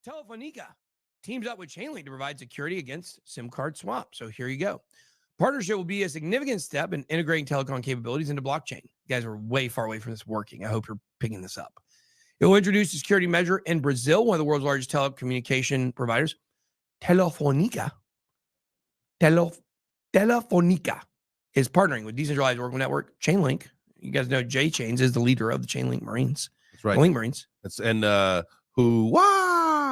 Telefonica teams up with Chainlink to provide security against SIM card swap. So here you go. Partnership will be a significant step in integrating telecom capabilities into blockchain. You guys are way far away from this working. I hope you're picking this up. It will introduce a security measure in Brazil, one of the world's largest telecommunication providers. Telefonica is partnering with decentralized Oracle network Chainlink. You guys know Jay Chains is the leader of the Chainlink Marines. That's right. The Link Marines. Who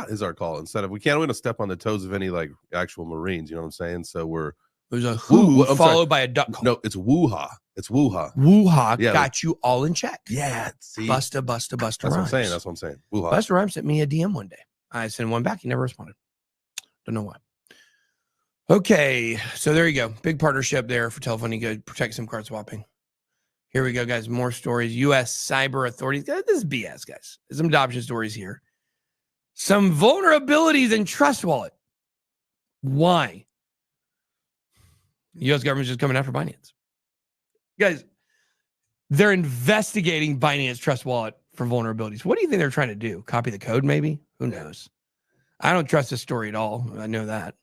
is our call. Instead of, we can't want to step on the toes of any like actual Marines. You know what I'm saying? So there's a who followed by a duck call. No, it's woo-ha. It's woo-ha. Woo-ha got you all in check. Yeah. See? Busta That's rhymes. what I'm saying. That's what I'm saying. Woo-ha. Busta Rhymes sent me a DM one day. I sent one back. He never responded. Don't know why. Okay. So there you go. Big partnership there for Telefonica. Protect SIM card swapping. Here we go, guys. More stories. U.S. cyber authorities. This is BS, guys. There's some adoption stories here. Some vulnerabilities in Trust Wallet. Why? The U.S. government's just coming after Binance. Guys, they're investigating Binance Trust Wallet for vulnerabilities. What do you think they're trying to do? Copy the code, maybe? Who knows? I don't trust this story at all. I know that.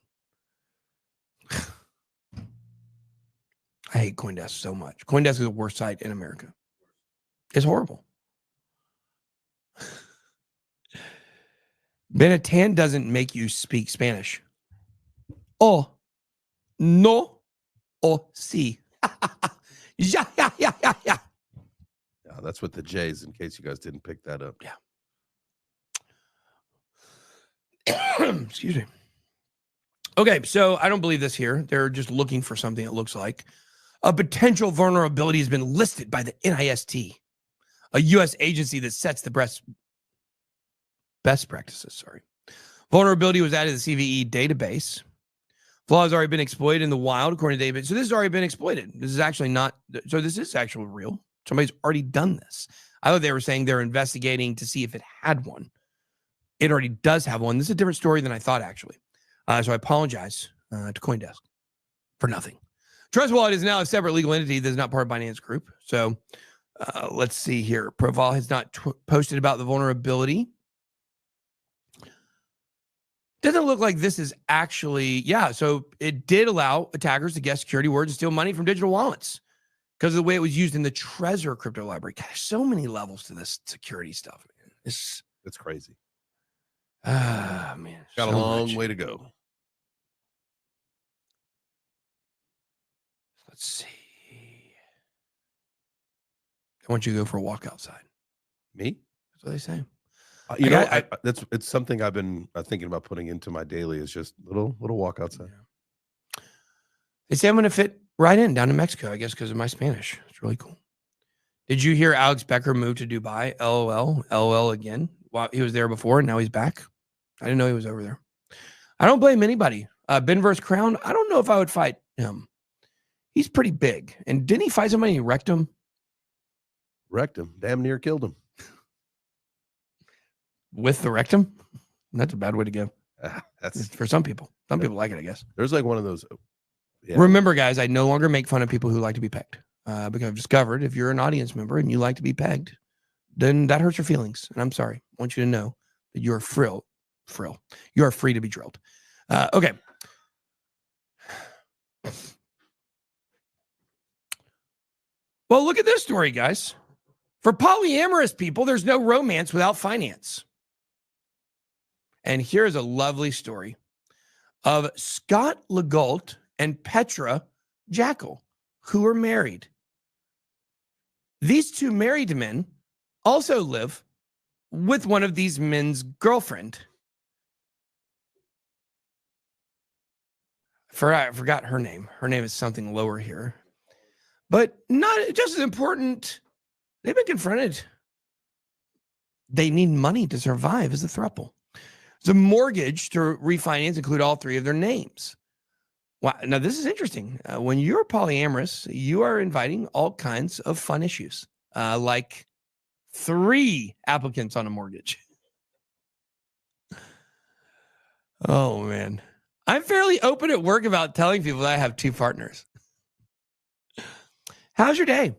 I hate CoinDesk so much. CoinDesk is the worst site in America. It's horrible. Benetton doesn't make you speak Spanish. Oh, no, oh, sí. Yeah. Yeah, that's with the J's, in case you guys didn't pick that up. Yeah. Excuse me. Okay, so I don't believe this here. They're just looking for something, it looks like. A potential vulnerability has been listed by the NIST, a U.S. agency that sets the best practices. Vulnerability was added to the CVE database. Flaw has already been exploited in the wild, according to David. So this has already been exploited. This is actually not. So this is actually real. Somebody's already done this. I thought they were saying they're investigating to see if it had one. It already does have one. This is a different story than I thought, actually. So I apologize to CoinDesk for nothing. Trust Wallet is now a separate legal entity that is not part of Binance Group. So let's see here. Profile has not posted about the vulnerability. Doesn't look like this is actually, so it did allow attackers to guess security words and steal money from digital wallets because of the way it was used in the Trezor crypto library. God, there's so many levels to this security stuff, man. It's crazy. Man. Got a long way to go. Let's see. I want you to go for a walk outside. Me? That's what they say. It's something I've been thinking about putting into my daily is just little walk outside. Yeah. They say I'm going to fit right in down in Mexico, I guess, because of my Spanish. It's really cool. Did you hear Alex Becker moved to Dubai? LOL again. Wow, he was there before and now he's back. I didn't know he was over there. I don't blame anybody. Ben vs. Crown, I don't know if I would fight him. He's pretty big. And didn't he fight somebody and he wrecked him? Wrecked him. Damn near killed him. With the rectum? That's a bad way to go. That's for some people. Some people like it, I guess. There's like one of those. Yeah. Remember, guys, I no longer make fun of people who like to be pegged. Because I've discovered if you're an audience member and you like to be pegged, then that hurts your feelings. And I'm sorry. I want you to know that you're frill. You are free to be drilled. Okay. Well, look at this story, guys. For polyamorous people, there's no romance without finance. And here's a lovely story of Scott Legault and Petra Jackal, who are married. These two married men also live with one of these men's girlfriend. I forgot her name. Her name is something lower here. But not just as important, they've been confronted. They need money to survive as a throuple. The mortgage to refinance include all three of their names. Wow. Now, this is interesting. When you're polyamorous, you are inviting all kinds of fun issues, like 3 applicants on a mortgage. Oh, man. I'm fairly open at work about telling people that I have 2 partners. How's your day?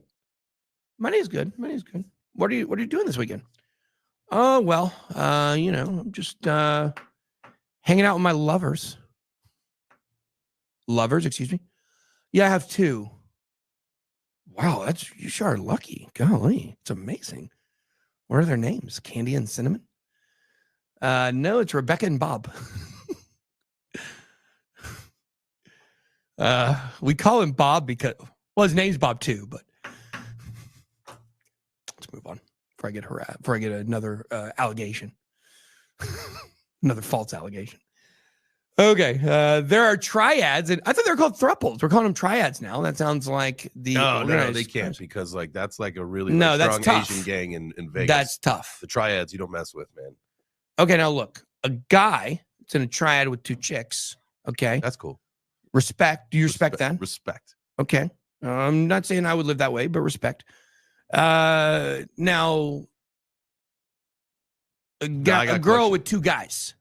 My day is good. What are you doing this weekend? Oh, well, you know, I'm just hanging out with my lovers. Lovers, excuse me. Yeah, I have 2. Wow, you sure are lucky. Golly, it's amazing. What are their names? Candy and Cinnamon? No, it's Rebecca and Bob. We call him Bob because, well, his name's Bob too, but let's move on before I get another allegation, another false allegation. Okay, there are triads, and I thought they were called thruples. We're calling them triads now. That sounds like the no, they can't, because like that's like a really that's strong tough. Asian gang in Vegas. That's tough. The triads you don't mess with, man. Okay, now look, a guy that's in a triad with 2 chicks. Okay, That's cool. Respect. Do you respect that? Respect. Okay, I'm not saying I would live that way, but respect. Now, a girl with 2 guys.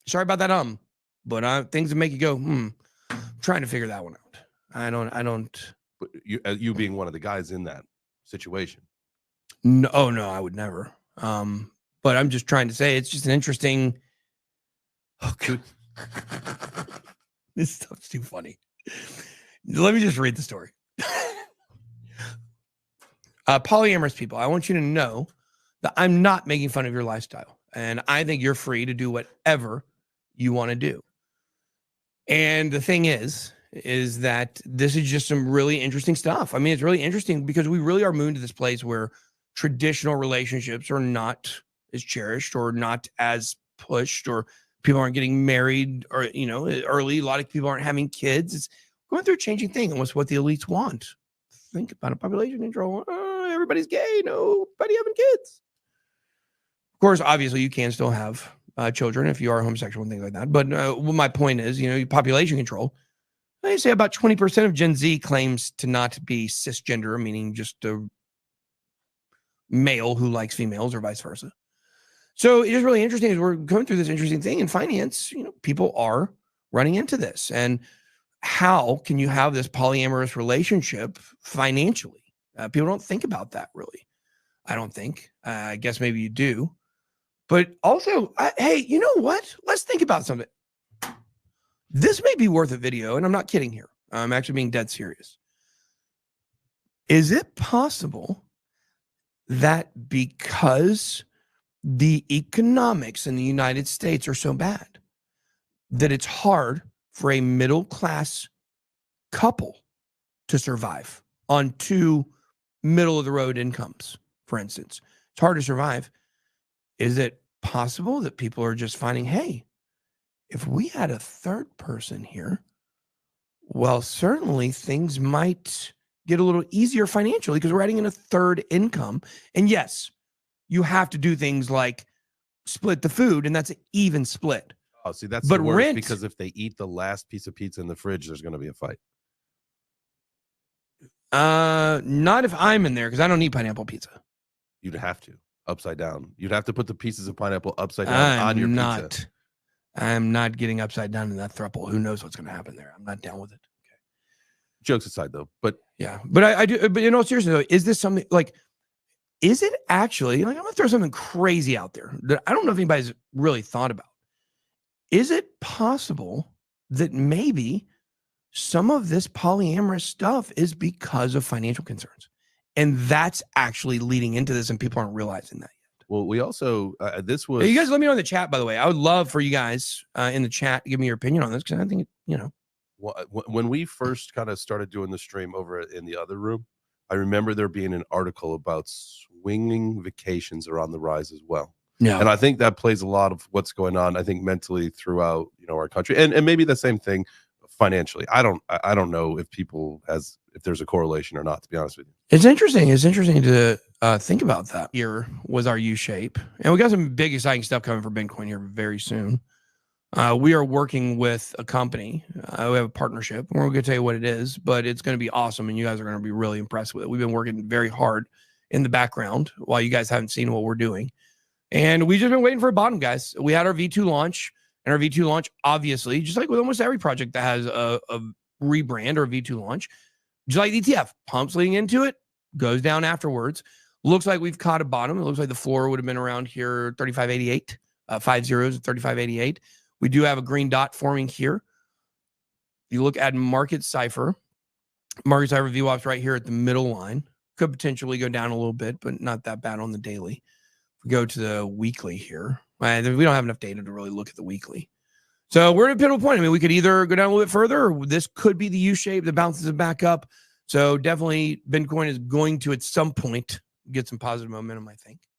Sorry about that. But things that make you go, I'm trying to figure that one out. I don't. But you being one of the guys in that situation. No, oh no, I would never. But I'm just trying to say it's just an interesting. Oh, God. This stuff's too funny. Let me just read the story. Polyamorous people, I want you to know that I'm not making fun of your lifestyle. And I think you're free to do whatever you want to do. And the thing is that this is just some really interesting stuff. I mean, it's really interesting because we really are moving to this place where traditional relationships are not as cherished or not as pushed, or people aren't getting married, or, you know, early. A lot of people aren't having kids. It's going through a changing thing, and what's what the elites want. Think about it. Population control. Oh, everybody's gay. Nobody having kids. Of course, obviously, you can still have children if you are homosexual and things like that. But my point is, you know, population control. They say about 20% of Gen Z claims to not be cisgender, meaning just a male who likes females or vice versa. So it is really interesting as we're going through this interesting thing in finance. You know, people are running into this. And how can you have this polyamorous relationship financially? People don't think about that, really. I don't think. I guess maybe you do. But also, hey, you know what? Let's think about something. This may be worth a video, and I'm not kidding here. I'm actually being dead serious. Is it possible that because the economics in the United States are so bad that it's hard for a middle-class couple to survive on 2 middle-of-the-road incomes, for instance? It's hard to survive. Is it possible that people are just finding, hey, if we had a third person here, well, certainly things might get a little easier financially because we're adding in a third income. And yes, you have to do things like split the food, and that's an even split. Oh, see, that's but the worst, rent, because if they eat the last piece of pizza in the fridge, there's going to be a fight. Not if I'm in there, because I don't eat pineapple pizza. You'd have to upside down. You'd have to put the pieces of pineapple upside down on your pizza. I'm not getting upside down in that throuple. Who knows what's going to happen there? I'm not down with it. Okay. Jokes aside, though, but yeah, but I do. But you know, seriously though, is this something like? Is it actually like? I'm gonna throw something crazy out there that I don't know if anybody's really thought about. Is it possible that maybe some of this polyamorous stuff is because of financial concerns, and that's actually leading into this, and people aren't realizing that yet? Well, we also this was. Hey, you guys, let me know in the chat. By the way, I would love for you guys in the chat to give me your opinion on this, because I think you know. When we first kind of started doing the stream over in the other room, I remember there being an article about swinging vacations are on the rise as well. Yeah. And I think that plays a lot of what's going on, I think, mentally throughout, you know, our country, and maybe the same thing financially. I don't know if there's a correlation or not, to be honest with you. It's interesting. It's interesting to think about that. Here was our U shape, and we got some big exciting stuff coming for Bitcoin here very soon. We are working with a company. We have a partnership. We're going to tell you what it is, but it's going to be awesome, and you guys are going to be really impressed with it. We've been working very hard in the background while you guys haven't seen what we're doing. And we've just been waiting for a bottom, guys. We had our V2 launch, and our V2 launch, obviously, just like with almost every project that has a rebrand or a V2 launch, just like ETF, pumps leading into it, goes down afterwards. Looks like we've caught a bottom. It looks like the floor would have been around here, 35.88, 5 zeros at 35.88. We do have a green dot forming here. You look at market cipher VWAP's right here at the middle line. Could potentially go down a little bit, but not that bad on the daily. If we go to the weekly here, we don't have enough data to really look at the weekly. So we're at a pivotal point. I mean, we could either go down a little bit further, or this could be the U shape that bounces it back up. So definitely Bitcoin is going to, at some point, get some positive momentum, I think.